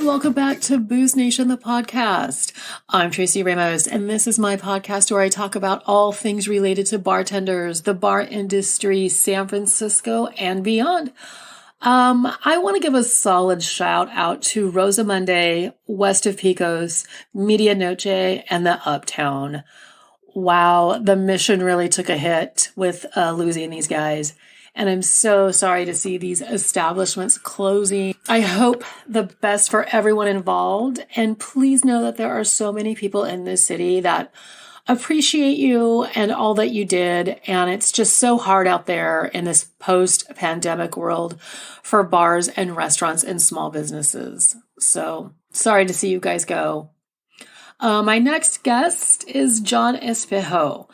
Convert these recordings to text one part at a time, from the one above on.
welcome back to BoozeNation The Podcast. I'm Traci Ramos, and this is my podcast where I talk about all things related to bartenders, the bar industry, San Francisco, and beyond. I want to give a solid shout out to Rosamunde, west of Pecos, Media Noche, and the Uptown. Wow, the mission really took a hit with losing these guys. And I'm so sorry to see these establishments closing. I hope the best for everyone involved. And please know that there are so many people in this city that appreciate you and all that you did. And it's just so hard out there in this post-pandemic world for bars and restaurants and small businesses. So sorry to see you guys go. My next guest is John Espejo,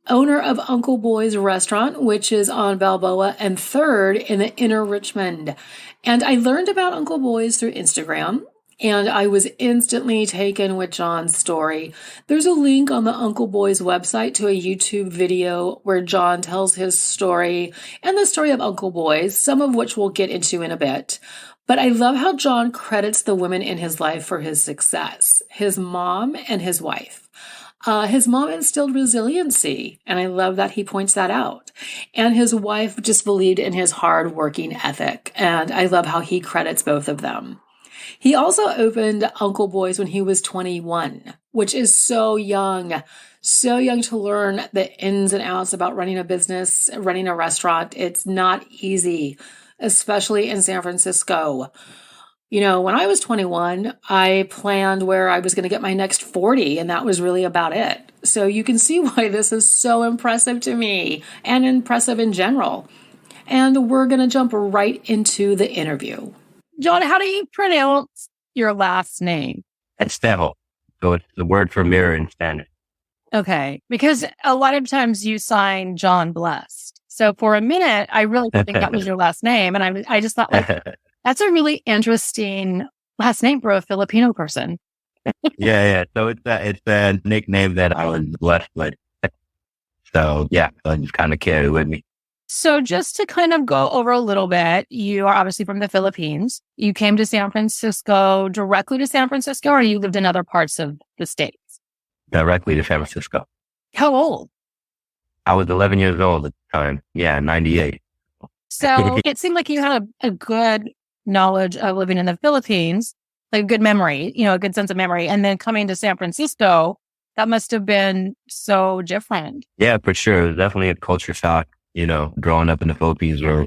owner of Uncle Boy's Restaurant, which is on Balboa and 3rd in the Inner Richmond. And I learned about Uncle Boy's through Instagram, and I was instantly taken with John's story. There's a link on the Uncle Boy's website to a YouTube video where John tells his story and the story of Uncle Boy's, some of which we'll get into in a bit. But I love how John credits the women in his life for his success, his mom and his wife. His mom instilled resiliency, and I love that he points that out. And his wife just believed in his hard-working ethic, and I love how he credits both of them. He also opened Uncle Boy's when he was 21, which is so young to learn the ins and outs about running a business, running a restaurant. It's not easy, especially in San Francisco. You know, when I was 21, I planned where I was going to get my next 40, and that was really about it. So you can see why this is so impressive to me and impressive in general. And we're going to jump right into the interview. John, how do you pronounce your last name? Espejo. So it's the word for mirror in Spanish. Okay. Because a lot of times you sign John Blessed. So for a minute, I really didn't think that was your last name. And I just thought, like, that's a really interesting last name for a Filipino person. Yeah. So it's a nickname that I was blessed with. So yeah, I just kind of carry it with me. So just to kind of go over a little bit, you are obviously from the Philippines. You came to San Francisco, directly to San Francisco, or you lived in other parts of the States? Directly to San Francisco. How old? I was 11 years old at the time. Yeah, 98. So it seemed like you had a good knowledge of living in the Philippines, like a good memory, a good sense of memory. And then coming to San Francisco, that must have been so different. Yeah, for sure. It was definitely a culture shock, growing up in the Philippines where,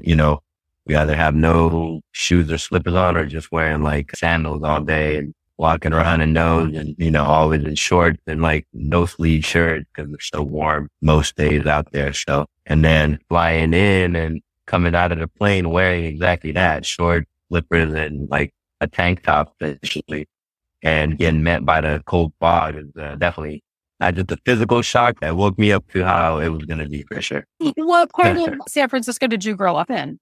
we either have no shoes or slippers on or just wearing like sandals all day and walking around in those and, always in shorts and like no sleeve shirts because it's so warm most days out there. So, and then flying in and coming out of the plane wearing exactly that, short slippers and like a tank top essentially, and getting met by the cold fog is definitely not just a physical shock that woke me up to how it was going to be for sure. What part of San Francisco did you grow up in?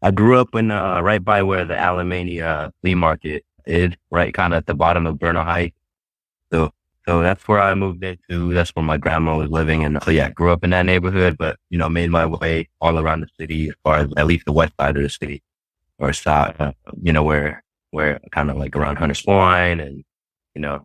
I grew up in right by where the Alameda flea market is, right kind of at the bottom of Bernal Heights. So that's where I moved into. That's where my grandma was living. And so yeah, grew up in that neighborhood, but, made my way all around the city as far as at least the west side of the city or south, where kind of like around Hunter's Point and,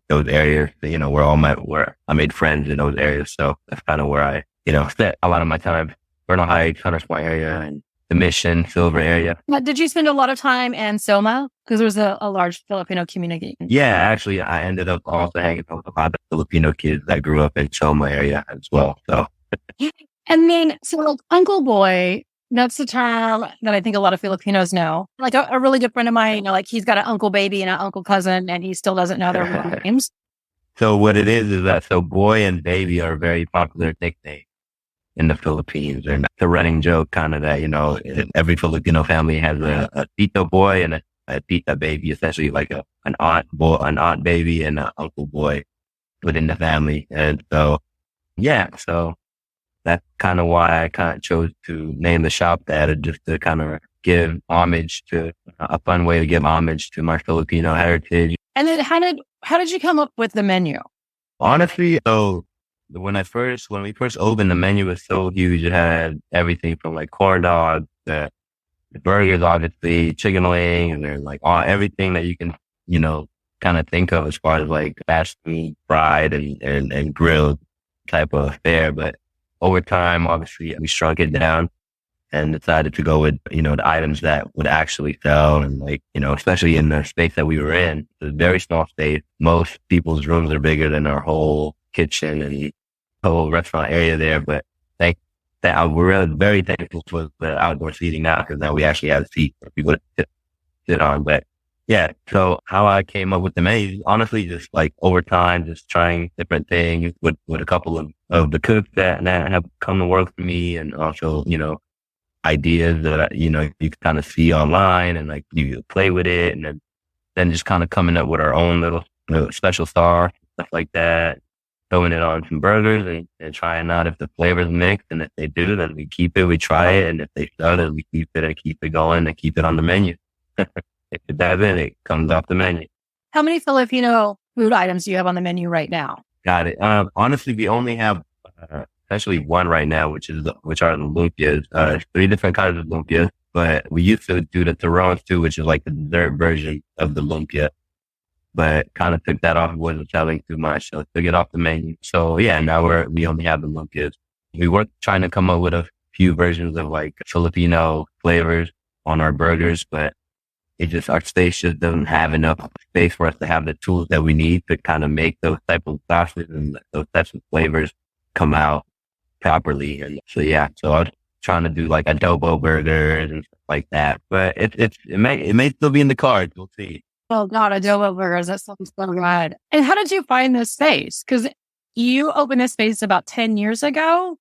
those areas, where I made friends in those areas. So that's kind of where I, spent a lot of my time, Bernal Heights, Hunter's Point area and the Mission, Silver area. Did you spend a lot of time in Soma? Because there's a large Filipino community. Yeah, actually, I ended up also hanging out with a lot of Filipino kids that grew up in Soma area as well. So, and then, so Uncle Boy, that's the term that I think a lot of Filipinos know. Like a really good friend of mine, like he's got an uncle baby and an uncle cousin, and he still doesn't know their real names. So what it is that boy and baby are very popular nicknames in the Philippines. And it's a running joke kind of that, every Filipino family has a tito boy and a tita baby, essentially like an aunt baby and an uncle boy within the family. And so, yeah, so that's kind of why I kind of chose to name the shop that, just to kind of give homage to a fun way to give homage to my Filipino heritage. And then how did you come up with the menu? Honestly, so when we first opened, the menu was so huge. It had everything from like corn dogs, the burgers, obviously, chicken wings, and there's like everything that you can kind of think of as far as like fast food, fried and grilled type of fare. But over time, obviously, we shrunk it down and decided to go with, the items that would actually sell. And like, especially in the space that we were in, it's a very small space. Most people's rooms are bigger than our whole kitchen and whole restaurant area there. But we're really very thankful for the outdoor seating now, because now we actually have a seat for people to sit on. But yeah, so how I came up with the menu, honestly, just like over time, just trying different things with a couple of the cooks that have come to work for me, and also, ideas that, you can kind of see online, and like you play with it, and then just kind of coming up with our own little special sauce, stuff like that, throwing it on some burgers and trying out if the flavors mix. And if they do, then we keep it, we try it. And if they sell it, we keep it and keep it going and keep it on the menu. If it dives in, it comes off the menu. How many Filipino food items do you have on the menu right now? Got it. Honestly, we only have essentially one right now, which are the lumpias. 3 different kinds of lumpias, but we used to do the turons too, which is like the dessert version of the lumpia. But kind of took that off. It wasn't selling too much, so took it off the menu. So yeah, now we only have the lumpias. We were trying to come up with a few versions of like Filipino flavors on our burgers, but our space just doesn't have enough space for us to have the tools that we need to kind of make those type of sauces and those types of flavors come out properly. And so yeah, so I was trying to do like adobo burgers and stuff like that, but it may still be in the cards. We'll see. Oh God, adobo burgers, that sounds so good. And how did you find this space? Because you opened this space about 10 years ago.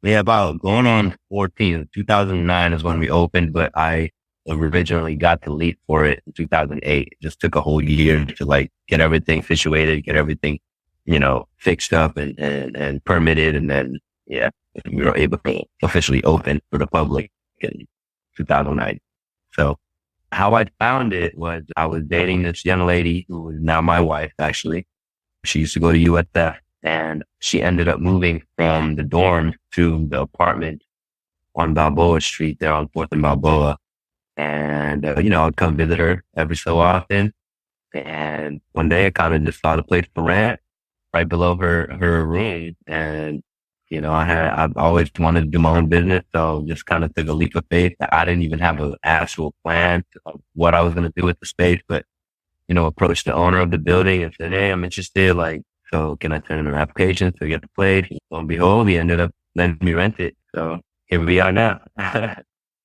Yeah, about going on 14. 2009 is when we opened, but I originally got the lead for it in 2008. It just took a whole year to like get everything situated, get everything, fixed up and permitted. And then, yeah, we were able to officially open for the public in 2009. So how I found it was I was dating this young lady who is now my wife, actually. She used to go to USF, and she ended up moving from the dorm to the apartment on Balboa Street there on 4th and Balboa. And, I'd come visit her every so often. And one day I kind of just saw the place for rent right below her room. And, I've always wanted to do my own business. So just kind of took a leap of faith. I didn't even have an actual plan of what I was going to do with the space, but, approached the owner of the building and said, hey, I'm interested. Like, so can I turn in an application to get the place? Lo and behold, he ended up letting me rent it. So here we are now.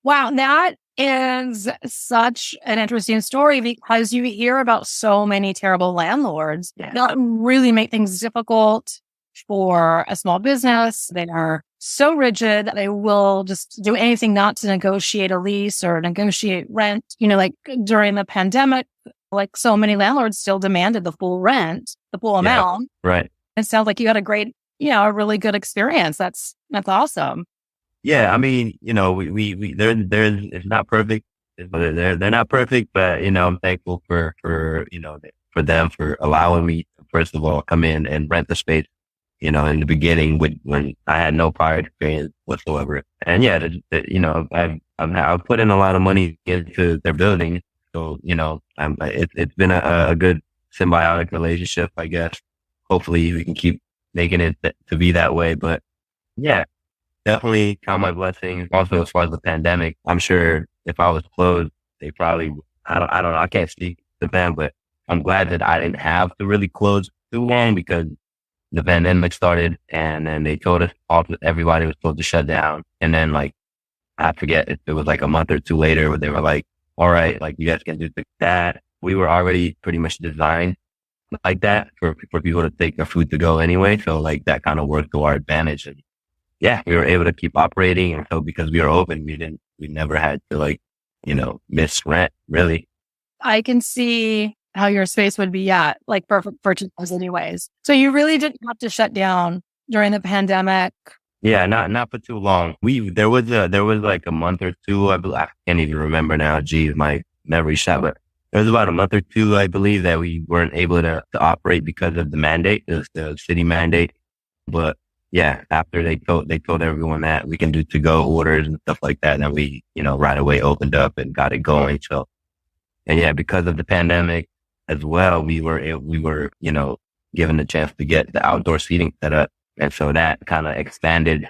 Wow. That is such an interesting story, because you hear about so many terrible landlords that really make things difficult for a small business. They are so rigid that they will just do anything not to negotiate a lease or negotiate rent. Like during the pandemic, like so many landlords still demanded the full rent, the full amount. Right. It sounds like you had a great, a really good experience. That's awesome. Yeah, I mean, it's not perfect. They're not perfect, but I'm thankful for them for allowing me to, first of all, come in and rent the space, in the beginning when I had no prior experience whatsoever. And yeah, I've put in a lot of money into their building, so it's been a good symbiotic relationship, I guess. Hopefully, we can keep making it to be that way. But yeah. Definitely count my blessings. Also, as far as the pandemic, I'm sure if I was closed, they probably, I don't know. I can't speak to them, but I'm glad that I didn't have to really close too long, because the pandemic started and then they told us everybody was supposed to shut down. And then like, I forget if it was like a month or two later where they were like, all right, like you guys can do that. We were already pretty much designed like that for people to take their food to go anyway. So like that kind of worked to our advantage. And yeah, we were able to keep operating. And so because we were open, we never had to miss rent, really. I can see how your space would be, like perfect for anyways. So you really didn't have to shut down during the pandemic. Yeah, not for too long. There was like a month or two, I can't even remember now. Geez, my memory shot, but there was about a month or two, I believe, that we weren't able to operate because of the mandate, the city mandate. But yeah, after they told everyone that we can do to-go orders and stuff like that, and then we, right away opened up and got it going. So, and yeah, because of the pandemic, as well, we were, given the chance to get the outdoor seating set up. And so that kind of expanded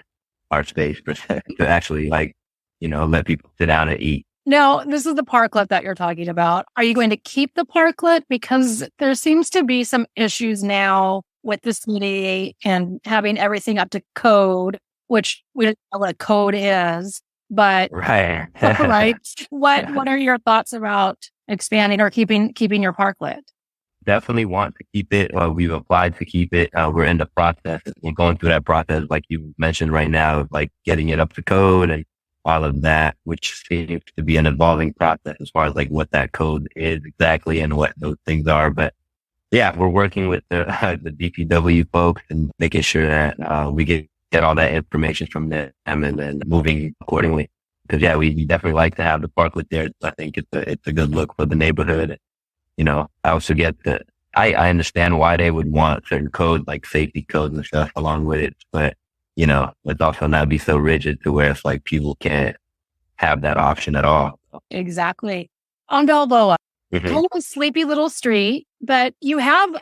our space to actually let people sit down and eat. Now, this is the parklet that you're talking about. Are you going to keep the parklet? Because there seems to be some issues now with the city and having everything up to code, which we don't know what a code is, but right. right. What are your thoughts about expanding or keeping your parklet? Definitely want to keep it. We've applied to keep it. We're in the process. We're going through that process, like you mentioned right now, of like getting it up to code and all of that, which seems to be an evolving process as far as like what that code is exactly and what those things are. But yeah, we're working with the DPW folks and making sure that we get all that information from them and then moving accordingly. Because yeah, we definitely like to have the parklet there. I think it's a good look for the neighborhood. I also get I understand why they would want certain codes, like safety codes and stuff along with it. But, let's also not be so rigid to where it's like people can't have that option at all. Exactly. On Balboa, Mm-hmm. kind of a sleepy little street, but you have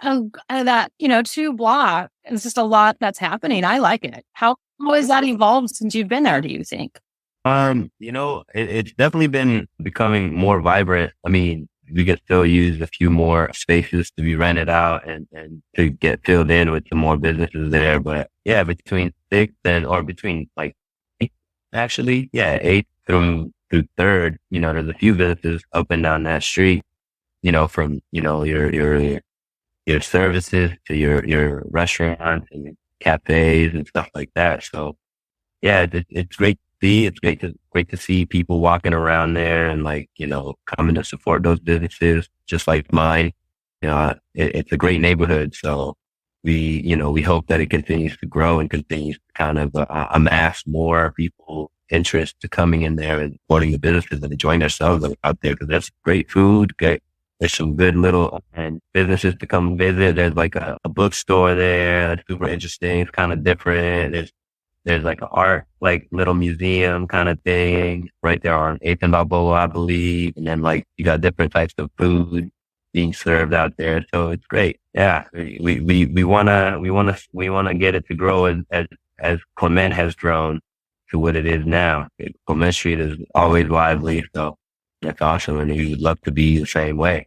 that, 2 blocks. It's just a lot that's happening. I like it. How has that evolved since you've been there, do you think? It's definitely been becoming more vibrant. I mean, we could still use a few more spaces to be rented out and to get filled in with some more businesses there. But yeah, between 6th or between like 8th through 3rd, there's a few businesses up and down that street, from, your services to your restaurants and cafes and stuff like that. So yeah, it's great to see. It's great to see people walking around there and coming to support those businesses just like mine. It's a great neighborhood. So we hope that it continues to grow and continues to kind of amass more people interest to coming in there and supporting the businesses and enjoying themselves out there, because there's great food. There's some good little businesses to come visit. There's like a bookstore there that's super interesting. It's kind of different. There's like an art, like little museum kind of thing right there on 8th and Balboa, I believe. And then you got different types of food being served out there. So it's great. Yeah. We want to get it to grow as Clement has grown to what it is now. Clement Street is always lively. So that's awesome. And we would love to be the same way.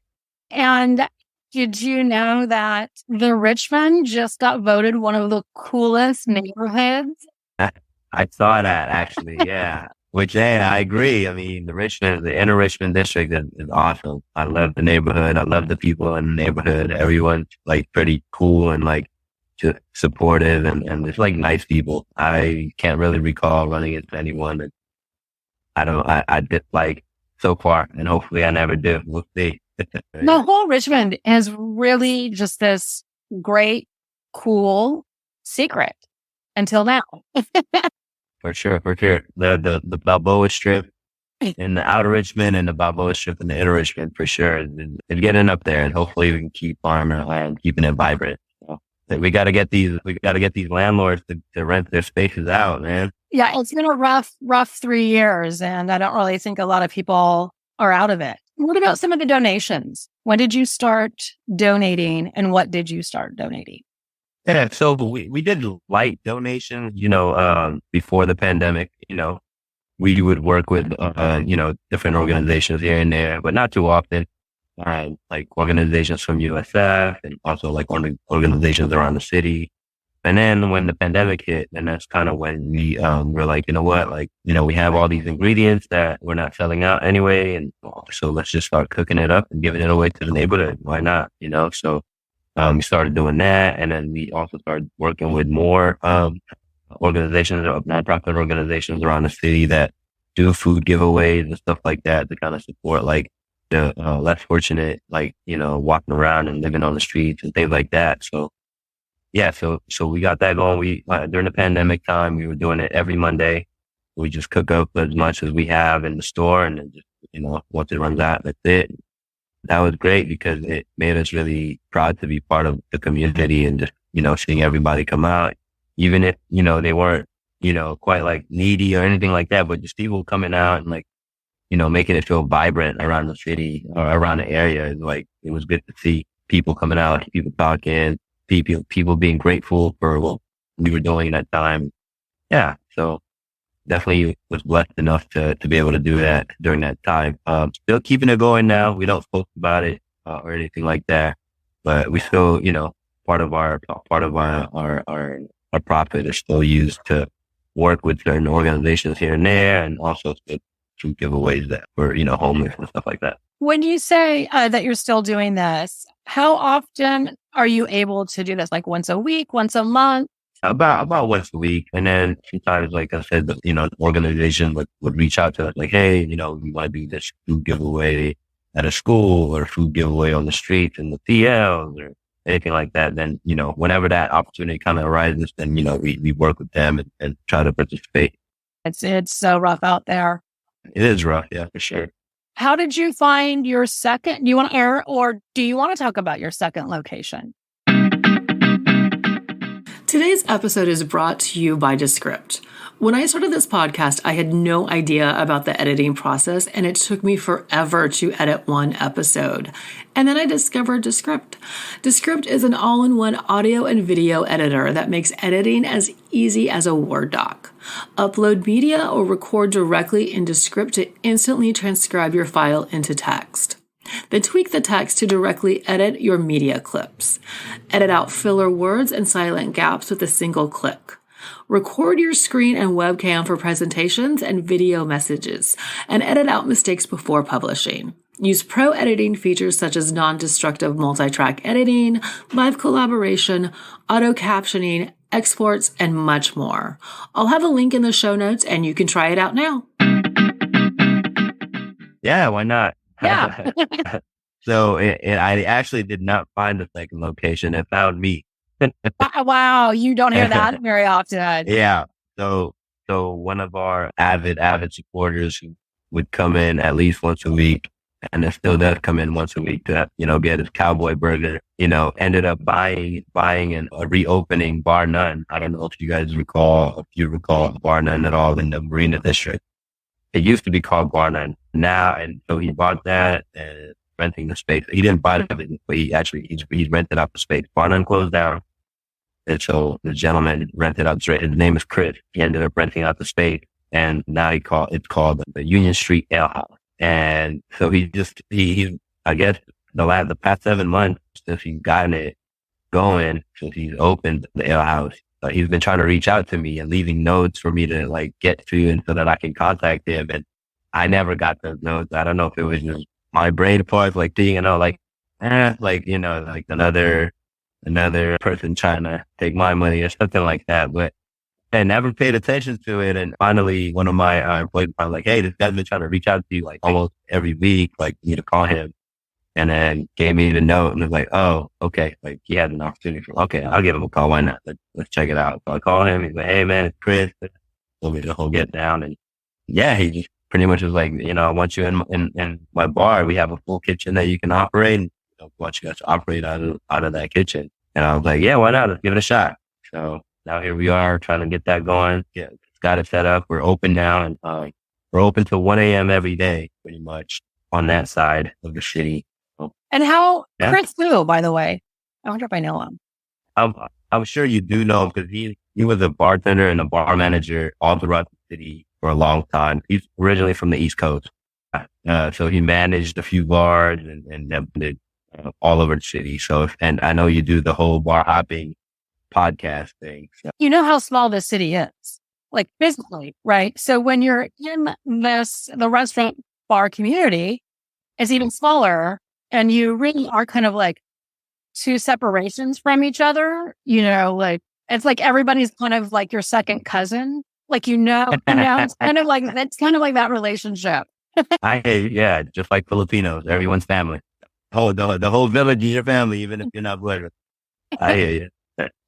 And did you know that the Richmond just got voted one of the coolest neighborhoods? I saw that actually, yeah. Which, hey, I agree. I mean, the inner Richmond district is awesome. I love the neighborhood. I love the people in the neighborhood. Everyone's pretty cool and just supportive and it's nice people. I can't really recall running into anyone that I dislike so far, and hopefully I never do. We'll see. The whole Richmond is really just this great, cool secret until now. For sure. The Balboa Strip in the outer Richmond and the Balboa Strip in the inner Richmond, for sure. It's getting up there, and hopefully we can keep farming our land, keeping it vibrant. So we got to get these landlords to rent their spaces out, man. Yeah, it's been a rough 3 years, and I don't really think a lot of people are out of it. What about some of the donations? When did you start donating, and what did you start donating? Yeah, so we did light donations, before the pandemic. We would work with, different organizations here and there, but not too often. Like organizations from USF and also organizations around the city. And then when the pandemic hit, then that's kind of when we were like, you know what, we have all these ingredients that we're not selling out anyway. And so let's just start cooking it up and giving it away to the neighborhood. Why not? So we started doing that. And then we also started working with more organizations, nonprofit organizations around the city that do food giveaways and stuff like that to kind of support the less fortunate, walking around and living on the streets and things like that. So yeah, so we got that going. We during the pandemic time, we were doing it every Monday. We just cook up as much as we have in the store, and then just once it runs out, that's it. That was great because it made us really proud to be part of the community and just seeing everybody come out, even if they weren't quite needy or anything like that, but just people coming out and making it feel vibrant around the city or around the area. Like, it was good to see people coming out, people talking, people being grateful for what we were doing at that time. Yeah. So definitely was blessed enough to be able to do that during that time. Still keeping it going now. We don't post about it or anything like that, but we still, part of our profit is still used to work with certain organizations here and there, and also through giveaways that for, homeless and stuff like that. When you say that you're still doing this, how often are you able to do this? Like once a week, once a month? About once a week. And then sometimes, like I said, the organization would reach out to us like, hey, we want to do this food giveaway at a school or food giveaway on the streets in the PLs or anything like that. Then, whenever that opportunity kind of arises, then, we work with them and try to participate. It's so rough out there. It is rough. Yeah, for sure. How did you find your second? Do you want to air, or do you want to talk about your second location? Today's episode is brought to you by Descript. When I started this podcast, I had no idea about the editing process, and it took me forever to edit one episode. And then I discovered Descript. Descript is an all-in-one audio and video editor that makes editing as easy as a Word doc. Upload media or record directly in Descript to instantly transcribe your file into text. Then tweak the text to directly edit your media clips. Edit out filler words and silent gaps with a single click. Record your screen and webcam for presentations and video messages, and edit out mistakes before publishing. Use pro editing features such as non-destructive multi-track editing, live collaboration, auto captioning, exports, and much more. I'll have a link in the show notes, and you can try it out now. Yeah, why not? Yeah. So I actually did not find a second location. It found me. Wow, you don't hear that very often. Yeah. So one of our avid supporters who would come in at least once a week, and it still does come in once a week to, get his cowboy burger, ended up buying and reopening Bar None. I don't know if you recall Bar None at all in the Marina District. It used to be called Bar None now. And so he bought that and renting the space. He didn't buy it, but he's rented out the space. Bar None closed down. And so the gentleman rented out straight. His name is Chris. He ended up renting out the space, and now it's called the Union Street Ale House. And so he I guess the past 7 months since he's gotten it going, since he's opened the ale house, he's been trying to reach out to me and leaving notes for me to get to, and so that I can contact him. And I never got those notes. I don't know if it was just my brain part, thinking, another person trying to take my money or something like that. But I never paid attention to it. And finally, one of my employees was like, hey, this guy's been trying to reach out to you almost every week, you need to call him. And then gave me the note and was like, oh, okay. He had an opportunity okay, I'll give him a call. Why not? Let's check it out. So I called him. He's like, hey man, it's Chris. Told me to whole get down. And yeah, he just pretty much was like, I want you in my bar. We have a full kitchen that you can operate. And I want you guys to operate out of that kitchen. And I was like, yeah, why not? Let's give it a shot. So now here we are trying to get that going. Yeah, got it set up. We're open now, and we're open till 1 a.m. every day, pretty much on that side of the city. So, and Chris who, by the way? I wonder if I know him. I'm sure you do know him because he was a bartender and a bar manager all throughout the city for a long time. He's originally from the East Coast. So he managed a few bars and did all over the city. So, and I know you do the whole bar hopping podcast thing. So. You know how small this city is, physically, right? So when you're in the restaurant bar community, it's even smaller, and you really are kind of two separations from each other. It's like everybody's kind of your second cousin. It's kind of that's kind of like that relationship. Yeah, just like Filipinos, everyone's family. The whole village is your family, even if you're not blood. I hear you.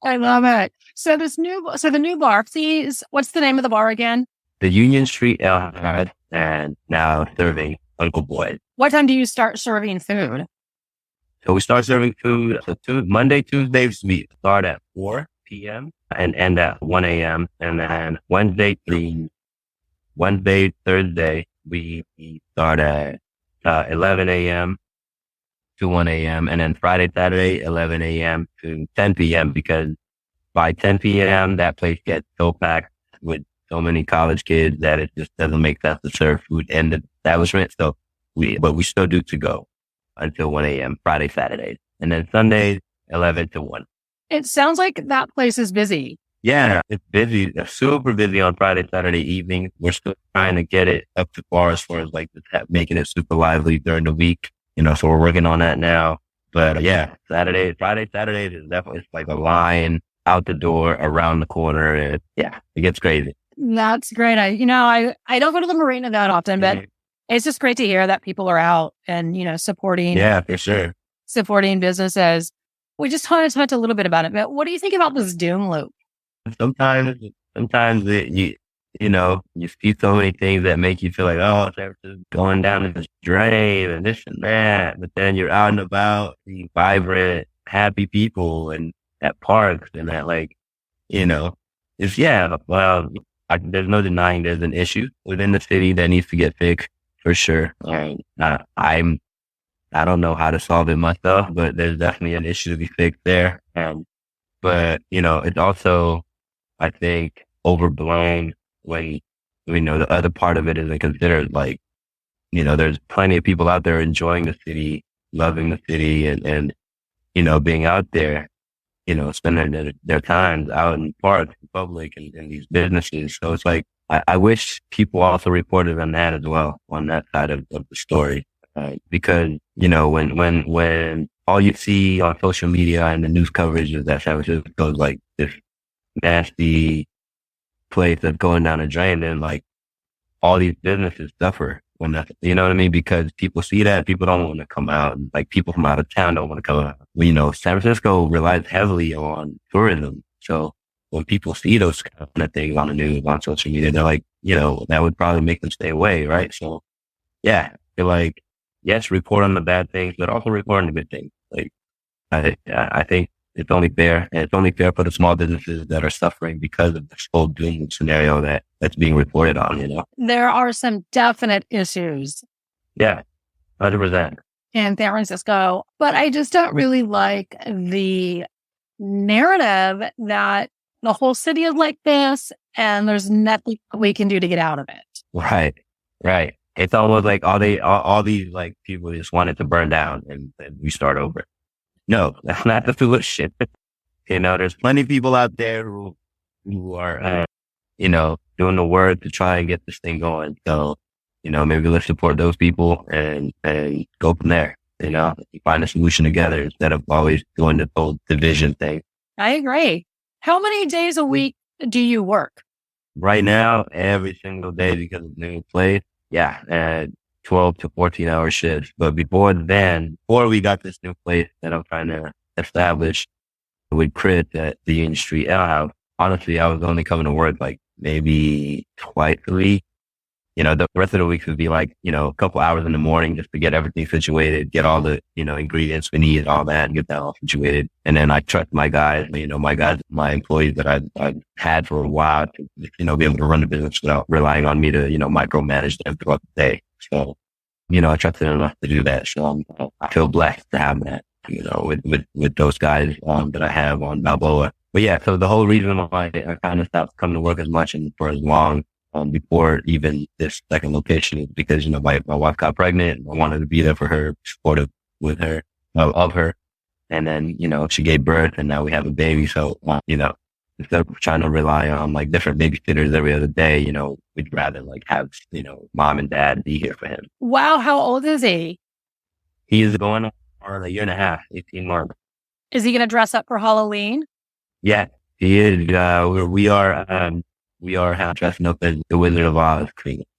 I love it. So the new bar, please. What's the name of the bar again? The Union Street Ale House, and now serving Uncle Boyd. What time do you start serving food? So we start serving food Monday, Tuesdays. We start at 4 p.m. and end at 1 a.m. And then Wednesday, Thursday, we start at 11 a.m. to 1 a.m. and then Friday, Saturday, 11 a.m. to 10 p.m. because by 10 p.m. that place gets so packed with so many college kids that it just doesn't make sense to serve food in the establishment. So but we still do to go until 1 a.m. Friday, Saturdays, and then Sundays, 11 to 1. It sounds like that place is busy. Yeah, it's busy. It's super busy on Friday, Saturday evenings. We're still trying to get it up to par as far as like making it super lively during the week. So we're working on that now. But yeah, Friday, Saturday is definitely, it's like a line out the door, around the corner. And yeah, it gets crazy. That's great. I don't go to the marina that often, but it's just great to hear that people are out and, supporting. Yeah, for sure. Supporting businesses. We just want to talk a little bit about it, but what do you think about this doom loop? Sometimes you see so many things that make you feel like, oh, it's just going down this drain and this and that. But then you're out and about, seeing vibrant, happy people and at parks and that, there's no denying there's an issue within the city that needs to get fixed for sure. And I don't know how to solve it myself, but there's definitely an issue to be fixed there. But it's also, I think, overblown when, the other part of it isn't considered. There's plenty of people out there enjoying the city, loving the city and being out there, spending their time out in parks, in public and these businesses. So it's like, I wish people also reported on that as well, on that side of the story. Because, when all you see on social media and the news coverage is that San Francisco is like this nasty place that's going down a drain, then all these businesses suffer when that's, you know what I mean? Because people see that, people don't want to come out. And, people from out of town don't want to come out. San Francisco relies heavily on tourism. So when people see those kind of things on the news, on social media, they're like, that would probably make them stay away, right? So yeah, they're like, yes, report on the bad things, but also report on the good things. I think it's only fair, and it's only fair for the small businesses that are suffering because of this whole doom scenario that's being reported on, There are some definite issues. Yeah, 100%. In San Francisco, but I just don't really like the narrative that the whole city is like this and there's nothing we can do to get out of it. Right. It's almost like all these people just want it to burn down and we start over. No, that's not the solution. There's plenty of people out there who are, doing the work to try and get this thing going. So, maybe let's support those people and go from there. Find a solution together instead of always doing the whole division thing. I agree. How many days a week do you work? Right now, every single day because of the new place. Yeah, 12 to 14 hour shifts. But before we got this new place that I'm trying to establish with Crit at the Union Street Ale House, honestly, I was only coming to work maybe twice a week. The rest of the week would be a couple hours in the morning just to get everything situated, get all the, ingredients we need and all that and get that all situated. And then I trust my guys, my employees that I've had for a while to, be able to run the business without relying on me to, micromanage them throughout the day. So, I trusted them enough to do that. So I feel blessed to have that, with those guys that I have on Balboa. But yeah, so the whole reason why I kind of stopped coming to work as much and for as long before even this second location is because, my wife got pregnant. I wanted to be there for her, supportive with her, of her. And then, she gave birth and now we have a baby. So, instead of trying to rely on different babysitters every other day, we'd rather have, mom and dad be here for him. Wow. How old is he? He is going on a year and a half, 18 months. Is he going to dress up for Halloween? Yeah, he is. We are dressing up as the Wizard of Oz.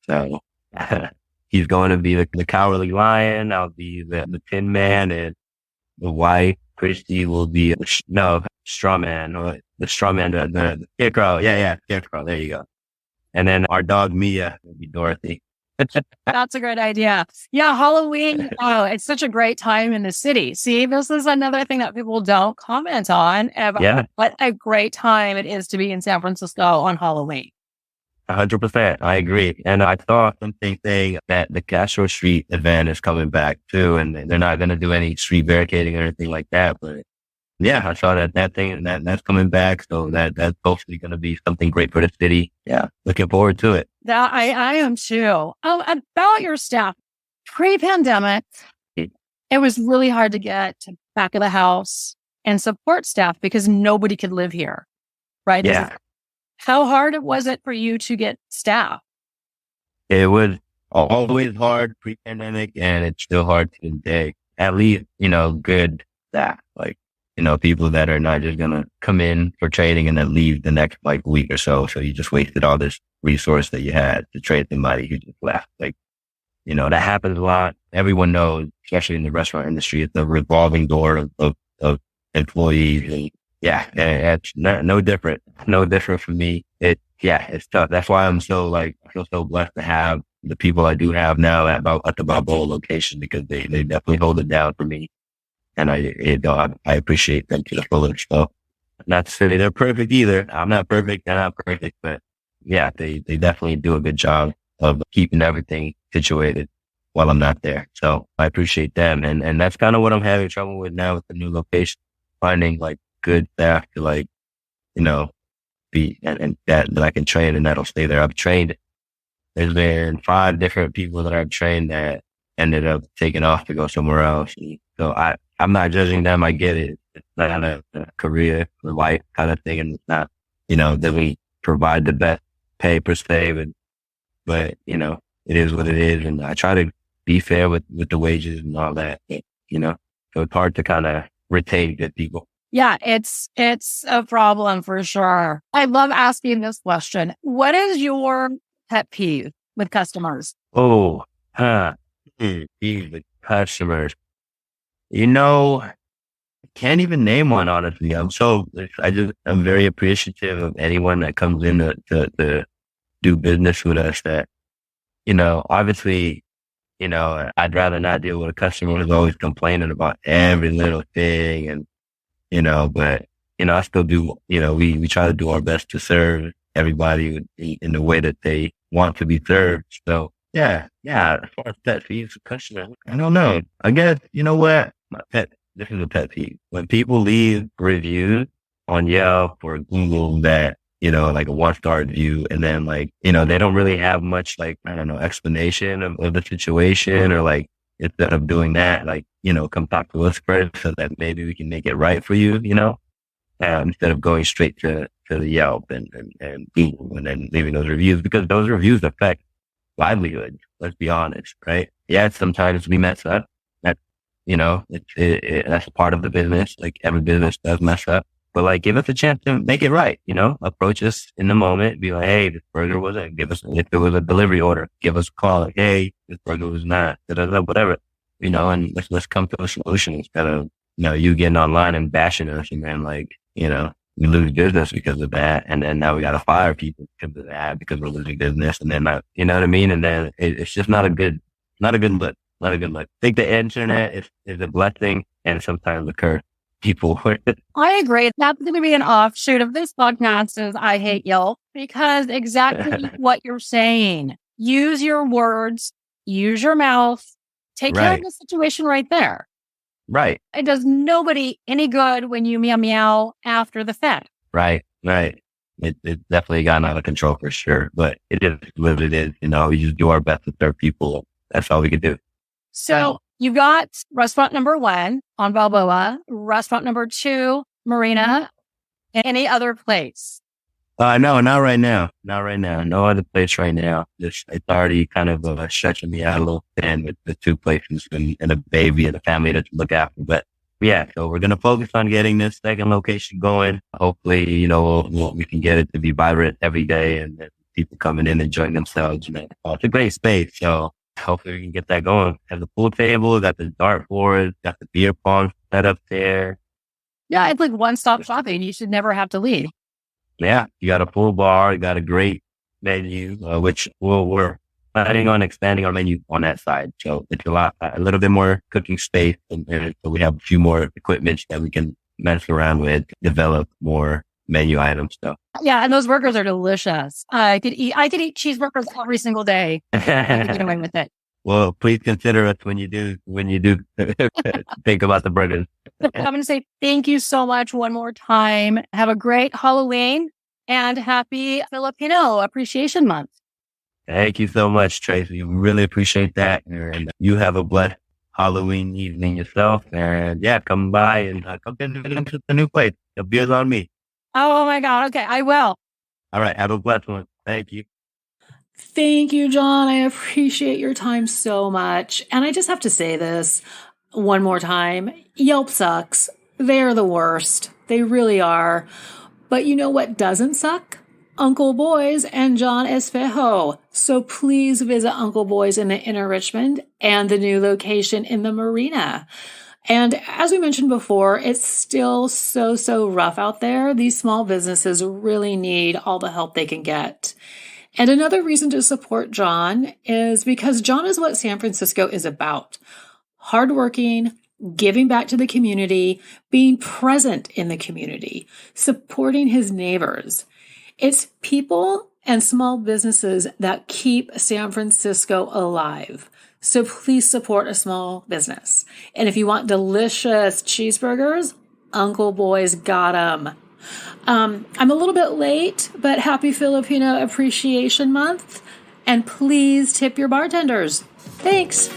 So he's going to be the Cowardly Lion. I'll be the Tin Man, and the wife, Christy, will be Straw Man, or the Straw Man, the Scarecrow. Yeah, Scarecrow. There you go. And then our dog Mia will be Dorothy. That's a great idea. Yeah, Halloween. Oh, it's such a great time in the city. See, this is another thing that people don't comment on about what a great time it is to be in San Francisco on Halloween. 100%. I agree. And I saw something saying that the Castro Street event is coming back too, and they're not going to do any street barricading or anything like that. But yeah, I saw that thing that's coming back. So that's hopefully going to be something great for the city. Yeah. Looking forward to it. That I am too. Oh, about your staff. Pre-pandemic, it was really hard to get to back of the house and support staff because nobody could live here. Right? Yeah. How hard was it for you to get staff? It was always hard pre-pandemic, and it's still hard to this day. At least, good staff, like, people that are not just going to come in for trading and then leave the next week or so. So you just wasted all this resource that you had to trade somebody who just left. Like, that happens a lot. Everyone knows, especially in the restaurant industry, it's a revolving door of employees. And yeah, it's no different. No different for me. It's tough. That's why I feel so blessed to have the people I do have now at the Balboa location, because they definitely hold it down for me. And I appreciate them to the fullest. So not to say they're perfect either. I'm not perfect. They're not perfect, but yeah, they definitely do a good job of keeping everything situated while I'm not there. So I appreciate them. And that's kind of what I'm having trouble with now with the new location, finding good staff to be, and that I can train and that'll stay there. There's been 5 different people that I've trained that ended up taking off to go somewhere else. And so I'm not judging them. I get it. It's not a career or life kind of thing. And it's not, that we provide the best pay per se, but it is what it is. And I try to be fair with the wages and all that, so it's hard to kind of retain good people. Yeah, it's a problem for sure. I love asking this question. What is your pet peeve with customers? Peeve with customers. Can't even name one, honestly. I'm very appreciative of anyone that comes in to do business with us that, obviously, I'd rather not deal with a customer who's always complaining about every little thing. And, but, I still do, we try to do our best to serve everybody in the way that they want to be served. So yeah. As far as pet peeves with customers, I don't know. I guess, what? This is a pet peeve. When people leave reviews on Yelp or Google that, a 1-star review, and then they don't really have much explanation of the situation, or instead of doing that, come talk to us first so that maybe we can make it right for you, instead of going straight to the Yelp and Google and then leaving those reviews, because those reviews affect livelihood. Let's be honest, right? Yeah, sometimes we mess up. That's a part of the business. Every business does mess up. But give us a chance to make it right, approach us in the moment, be like, hey, this burger wasn't, if it was a delivery order, give us a call, hey, this burger was not, whatever, and let's come to a solution instead of, you getting online and bashing us, and then we lose business because of that. And then now we got to fire people because of that, because we're losing business. And then, you know what I mean? And then it's just not a good look. I think the internet is a blessing and sometimes a curse. People. I agree. That's going to be an offshoot of this podcast is I hate Yelp, because exactly what you're saying. Use your words, use your mouth, take care of the situation right there. Right. It does nobody any good when you meow after the fact. Right. It's definitely gotten out of control for sure, but it is what it is. We just do our best to serve people. That's all we can do. So you got restaurant number 1 on Balboa, restaurant number 2, Marina, and any other place? No, not right now. No other place right now. It's already kind of stretching me out a little thin with the 2 places and a baby and a family to look after. But yeah, so we're going to focus on getting this second location going. Hopefully, we can get it to be vibrant every day and people coming in and enjoying themselves. And it's a great space. So hopefully we can get that going. Have the pool table, got the dartboard, got the beer pong set up there. Yeah, it's one-stop shopping. You should never have to leave. Yeah, you got a full bar, you got a great menu, which we're planning on expanding our menu on that side. So it's a little bit more cooking space, and so we have a few more equipment that we can mess around with, develop more menu items. So yeah, and those burgers are delicious. I could eat cheeseburgers every single day. I could get away with it. Well, please consider us when you do think about the burgers. I'm going to say thank you so much one more time. Have a great Halloween and happy Filipino Appreciation Month. Thank you so much, Tracy. Really appreciate that. And you have a blessed Halloween evening yourself. And yeah, come by and come to the new place. The beer's on me. Oh my God. Okay, I will. All right. Have a blessed one. Thank you. Thank you, John. I appreciate your time so much. And I just have to say this one more time. Yelp sucks. They're the worst. They really are. But you know what doesn't suck? Uncle Boys and John Espejo. So please visit Uncle Boys in the Inner Richmond and the new location in the Marina. And as we mentioned before, it's still so rough out there. These small businesses really need all the help they can get. And another reason to support John is because John is what San Francisco is about. Hardworking, giving back to the community, being present in the community, supporting his neighbors. It's people and small businesses that keep San Francisco alive. So please support a small business. And if you want delicious cheeseburgers, Uncle Boy's got 'em. I'm a little bit late, but happy Filipino Appreciation Month. And please tip your bartenders. Thanks.